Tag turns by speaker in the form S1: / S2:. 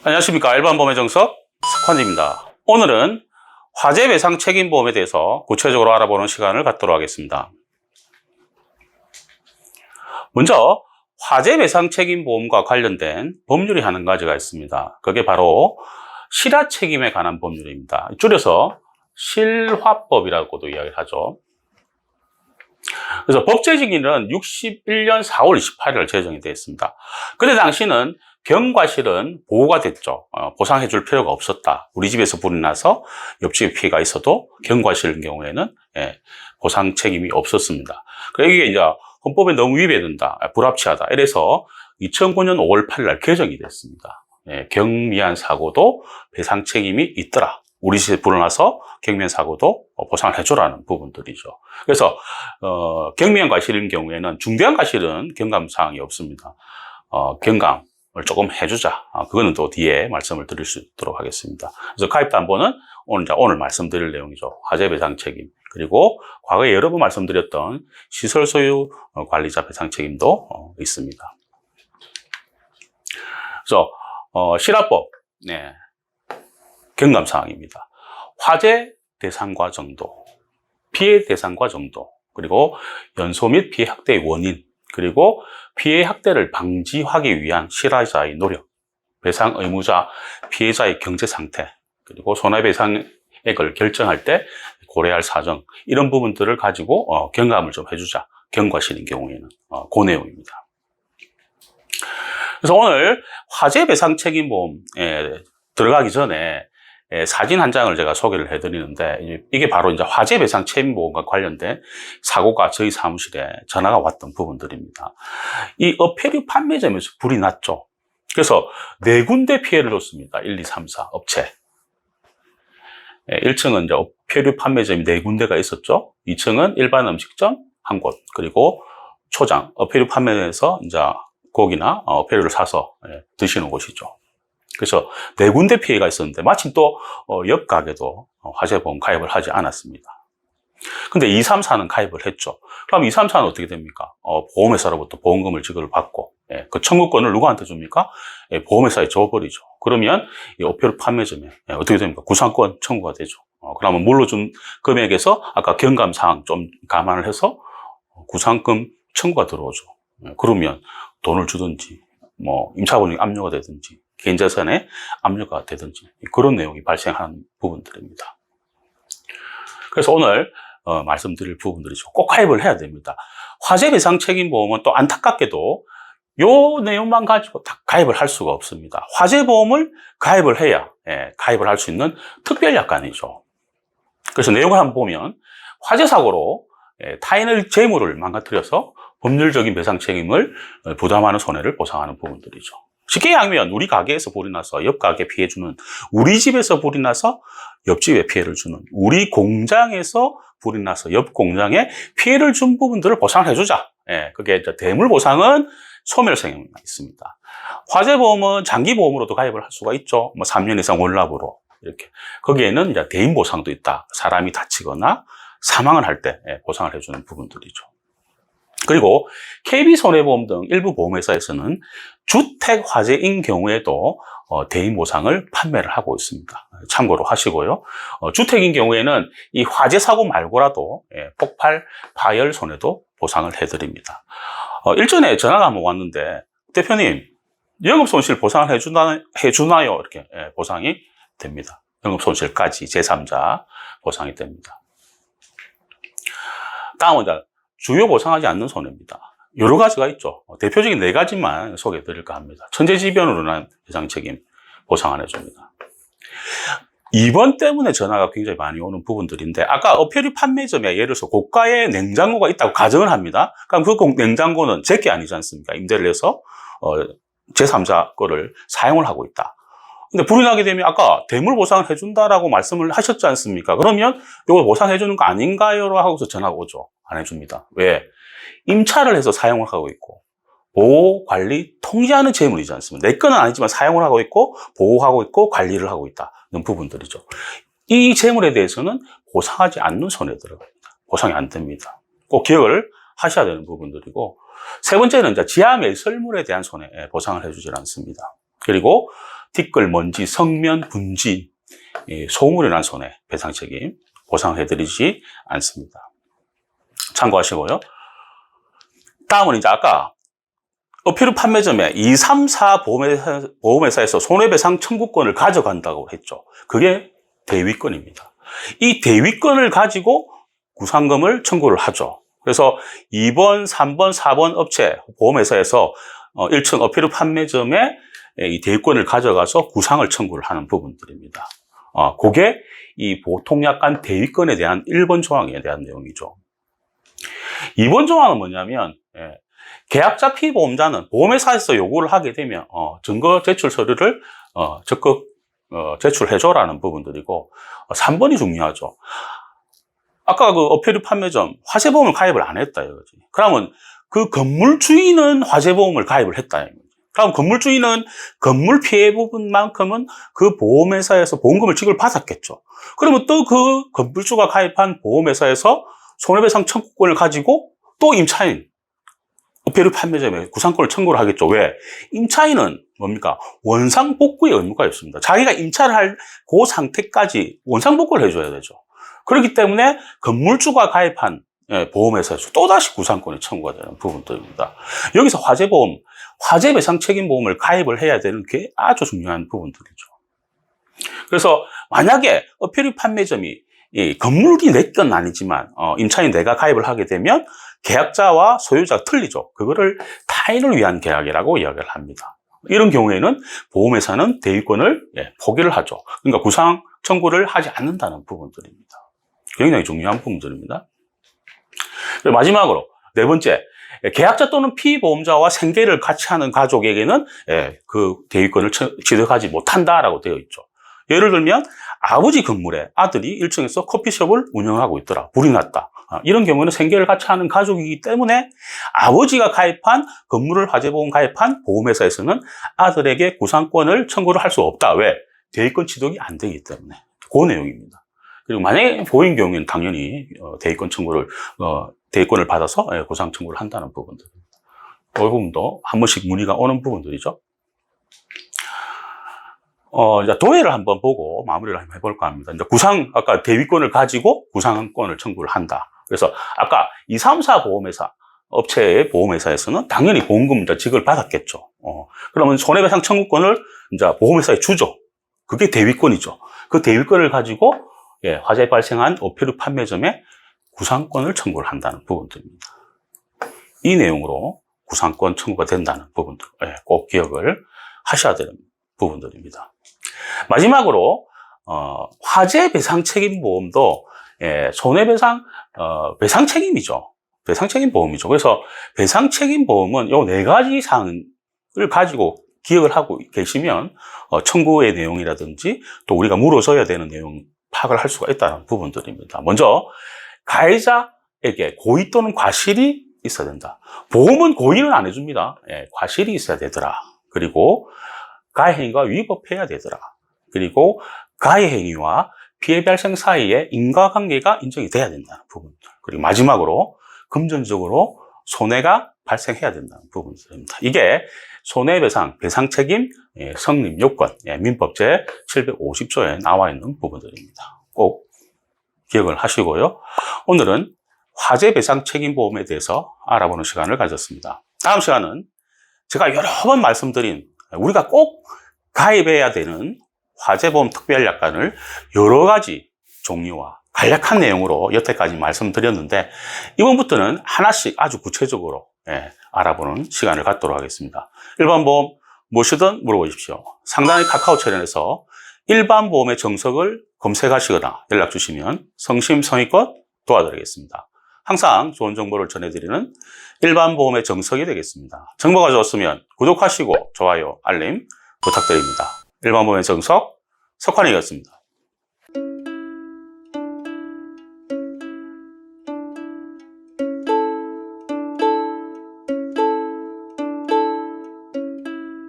S1: 안녕하십니까. 일반보험의 정석 석환입니다. 오늘은 화재배상 책임보험에 대해서 구체적으로 알아보는 시간을 갖도록 하겠습니다. 먼저 화재배상 책임보험과 관련된 법률이 한 가지가 있습니다. 그게 바로 실화책임에 관한 법률입니다. 줄여서 실화법이라고도 이야기를 하죠. 그래서 법제정의는 61년 4월 28일 제정이 되어 있습니다. 그때 당시는 경과실은 보호가 됐죠. 보상해 줄 필요가 없었다. 우리 집에서 불이 나서 옆집에 피해가 있어도 경과실인 경우에는 보상 책임이 없었습니다. 이게 이제 헌법에 너무 위배된다, 불합치하다. 이래서 2009년 5월 8일 날 개정이 됐습니다. 경미한 사고도 배상 책임이 있더라. 우리 집에 불이 나서 경미한 사고도 보상을 해줘라는 부분들이죠. 그래서 경미한 과실인 경우에는 중대한 과실은 경감 사항이 없습니다. 경감을 조금 해주자. 그거는 또 뒤에 말씀을 드릴 수 있도록 하겠습니다. 그래서 가입담보는 오늘 말씀드릴 내용이죠. 화재 배상 책임, 그리고 과거에 여러 번 말씀드렸던 시설 소유 관리자 배상 책임도 있습니다. 그래서 실화법, 경감 사항입니다. 화재 대상과 정도, 피해 대상과 정도, 그리고 연소 및 피해 확대의 원인, 그리고 피해 확대를 방지하기 위한 실화자의 노력, 배상 의무자, 피해자의 경제 상태, 그리고 손해배상액을 결정할 때 고려할 사정, 이런 부분들을 가지고 경감을 좀 해주자. 경과실인 경우에는 그 내용입니다. 그래서 오늘 화재 배상 책임보험에 들어가기 전에 사진 한 장을 제가 소개를 해드리는데, 이게 바로 이제 화재 배상 책임보험과 관련된 사고가 저희 사무실에 전화가 왔던 부분들입니다. 이 어패류 판매점에서 불이 났죠. 그래서 4군데 피해를 줬습니다. 1, 2, 3, 4 업체. 1층은 이제 어패류 판매점이 4군데가 있었죠. 2층은 일반 음식점 1곳, 그리고 초장, 어패류 판매점에서 이제 고기나 어패류를 사서 드시는 곳이죠. 그래서 4군데 피해가 있었는데 마침 또 옆 가게도 화재보험 가입을 하지 않았습니다. 근데 2, 3, 4는 가입을 했죠. 그럼 2, 3, 4는 어떻게 됩니까? 보험회사로부터 보험금을 지급을 받고, 그 청구권을 누구한테 줍니까? 보험회사에 줘버리죠. 그러면 이 어패류 판매점에 어떻게 됩니까? 구상권 청구가 되죠. 그러면 물러준 금액에서 아까 경감 사항 좀 감안을 해서 구상금 청구가 들어오죠. 그러면 돈을 주든지, 임차보증 압류가 되든지, 개인자산에 압류가 되든지, 그런 내용이 발생하는 부분들입니다. 그래서 오늘 말씀드릴 부분들이죠. 꼭 가입을 해야 됩니다. 화재배상 책임보험은 또 안타깝게도 요 내용만 가지고 다 가입을 할 수가 없습니다. 화재보험을 가입을 해야 가입을 할 수 있는 특별약관이죠. 그래서 내용을 한번 보면, 화재사고로 타인의 재물을 망가뜨려서 법률적인 배상 책임을 부담하는 손해를 보상하는 부분들이죠. 쉽게 얘기하면 우리 가게에서 불이 나서 옆 가게 피해 주는, 우리 집에서 불이 나서 옆집에 피해를 주는, 우리 공장에서 불이 나서 옆 공장에 피해를 준 부분들을 보상을 해주자. 그게 이제 대물 보상은 소멸성에만 있습니다. 화재보험은 장기보험으로도 가입을 할 수가 있죠. 3년 이상 월납으로 이렇게. 거기에는 이제 대인 보상도 있다. 사람이 다치거나 사망을 할 때 보상을 해주는 부분들이죠. 그리고 KB손해보험 등 일부 보험회사에서는 주택 화재인 경우에도 대인 보상을 판매를 하고 있습니다. 참고로 하시고요. 주택인 경우에는 이 화재 사고 말고라도 폭발, 파열 손해도 보상을 해드립니다. 일전에 전화가 한번 왔는데, 대표님, 영업손실 보상을 해주나요? 이렇게 보상이 됩니다. 영업손실까지 제3자 보상이 됩니다. 다음은 주요 보상하지 않는 손해입니다. 여러 가지가 있죠. 대표적인 4가지만 소개해 드릴까 합니다. 천재지변으로 인한 배상 책임 보상 안 해줍니다. 입원 때문에 전화가 굉장히 많이 오는 부분들인데, 아까 어패류 판매점에 예를 들어서 고가의 냉장고가 있다고 가정을 합니다. 그럼 그 냉장고는 제 게 아니지 않습니까? 임대를 해서 제3자 거를 사용을 하고 있다. 근데 불이 나게 되면 아까 대물 보상을 해준다라고 말씀을 하셨지 않습니까? 그러면 이거 보상해주는 거 아닌가요? 하고서 전화가 오죠. 안 해줍니다. 왜? 임차를 해서 사용을 하고 있고, 보호, 관리, 통제하는 재물이지 않습니까? 내 거는 아니지만 사용을 하고 있고, 보호하고 있고, 관리를 하고 있다는 부분들이죠. 이 재물에 대해서는 보상하지 않는 손해에 들어갑니다. 보상이 안 됩니다. 꼭 기억을 하셔야 되는 부분들이고, 세 번째는 이제 지하 매설물에 대한 손해 보상을 해주질 않습니다. 그리고 티끌, 먼지, 성면, 분지, 소음으로 인한 손해 배상 책임 보상해드리지 않습니다. 참고하시고요. 다음은 이제 아까 어필 후 판매점에 2, 3, 4 보험회사에서 손해배상 청구권을 가져간다고 했죠. 그게 대위권입니다. 이 대위권을 가지고 구상금을 청구를 하죠. 그래서 2번, 3번, 4번 업체 보험회사에서 1층 어필 후 판매점에 이 대위권을 가져가서 구상을 청구를 하는 부분들입니다. 그게 이 보통약관 대위권에 대한 1번 조항에 대한 내용이죠. 2번 조항은 뭐냐면 계약자 피보험자는 보험회사에서 요구를 하게 되면 증거 제출 서류를 적극 제출해줘라는 부분들이고 3번이 중요하죠. 아까 그 어필 후 판매점 화재보험을 가입을 안 했다 이거지. 그러면 그 건물 주인은 화재보험을 가입을 했다 이거지. 그럼 건물 주인은 건물 피해 부분만큼은 그 보험회사에서 보험금을 지급받았겠죠. 그러면 또 그 건물주가 가입한 보험회사에서 손해배상 청구권을 가지고 또 임차인 어필 후 판매점에 구상권을 청구를 하겠죠. 왜? 임차인은 뭡니까? 원상복구의 의무가 있습니다. 자기가 임차를 할 그 상태까지 원상복구를 해줘야 되죠. 그렇기 때문에 건물주가 가입한 보험회사에서 또다시 구상권이 청구가 되는 부분들입니다. 여기서 화재보험, 화재배상책임보험을 가입을 해야 되는 게 아주 중요한 부분들이죠. 그래서 만약에 어필 후 판매점이 건물이 내 건 아니지만 임차인 내가 가입을 하게 되면 계약자와 소유자가 틀리죠. 그거를 타인을 위한 계약이라고 이야기를 합니다. 이런 경우에는 보험회사는 대위권을 포기를 하죠. 그러니까 구상 청구를 하지 않는다는 부분들입니다. 굉장히 중요한 부분들입니다. 마지막으로 네 번째, 계약자 또는 피보험자와 생계를 같이 하는 가족에게는 그 대위권을 취득하지 못한다라고 되어 있죠. 예를 들면 아버지 건물에 아들이 1층에서 커피숍을 운영하고 있더라. 불이 났다. 이런 경우는 생계를 같이 하는 가족이기 때문에 아버지가 가입한 건물을 화재보험 가입한 보험회사에서는 아들에게 구상권을 청구를 할 수 없다. 왜? 대위권 취득이 안 되기 때문에. 그 내용입니다. 그리고 만약에 보인 경우에는 당연히 대위권 청구를 대위권을 받아서 구상 청구를 한다는 부분들입니다. 이 부분도 한 번씩 문의가 오는 부분들이죠. 이제 도해를 한번 보고 마무리를 한번 해볼까 합니다. 이제 아까 대위권을 가지고 구상권을 청구를 한다. 그래서 아까 2, 3, 4 보험회사, 업체의 보험회사에서는 당연히 보험금 지급을 받았겠죠. 그러면 손해배상 청구권을 이제 보험회사에 주죠. 그게 대위권이죠. 그 대위권을 가지고 화재 발생한 어필 후 판매점에 구상권을 청구를 한다는 부분들입니다. 이 내용으로 구상권 청구가 된다는 부분들 꼭 기억을 하셔야 되는 부분들입니다. 마지막으로 화재 배상 책임 보험도 손해배상 배상 책임이죠. 배상 책임 보험이죠. 그래서 배상 책임 보험은 요 네 가지 사항을 가지고 기억을 하고 계시면 청구의 내용이라든지 또 우리가 물어줘야 되는 내용 파악을 할 수가 있다는 부분들입니다. 먼저 가해자에게 고의 또는 과실이 있어야 된다. 보험은 고의는 안 해줍니다. 과실이 있어야 되더라. 그리고 가해행위가 위법해야 되더라. 그리고 가해행위와 피해 발생 사이에 인과관계가 인정이 돼야 된다는 부분들. 그리고 마지막으로 금전적으로 손해가 발생해야 된다는 부분들입니다. 이게 손해배상, 배상책임 성립 요건, 민법 제 750조에 나와 있는 부분들입니다. 꼭 기억을 하시고요. 오늘은 화재배상책임보험에 대해서 알아보는 시간을 가졌습니다. 다음 시간은 제가 여러 번 말씀드린 우리가 꼭 가입해야 되는 화재보험 특별약관을 여러 가지 종류와 간략한 내용으로 여태까지 말씀드렸는데 이번부터는 하나씩 아주 구체적으로 알아보는 시간을 갖도록 하겠습니다. 일반보험 무엇이든 물어보십시오. 상단의 카카오 채널에서 일반보험의 정석을 검색하시거나 연락 주시면 성심성의껏 도와드리겠습니다. 항상 좋은 정보를 전해드리는 일반보험의 정석이 되겠습니다. 정보가 좋았으면 구독하시고 좋아요, 알림 부탁드립니다. 일반보험의 정석 석환이었습니다.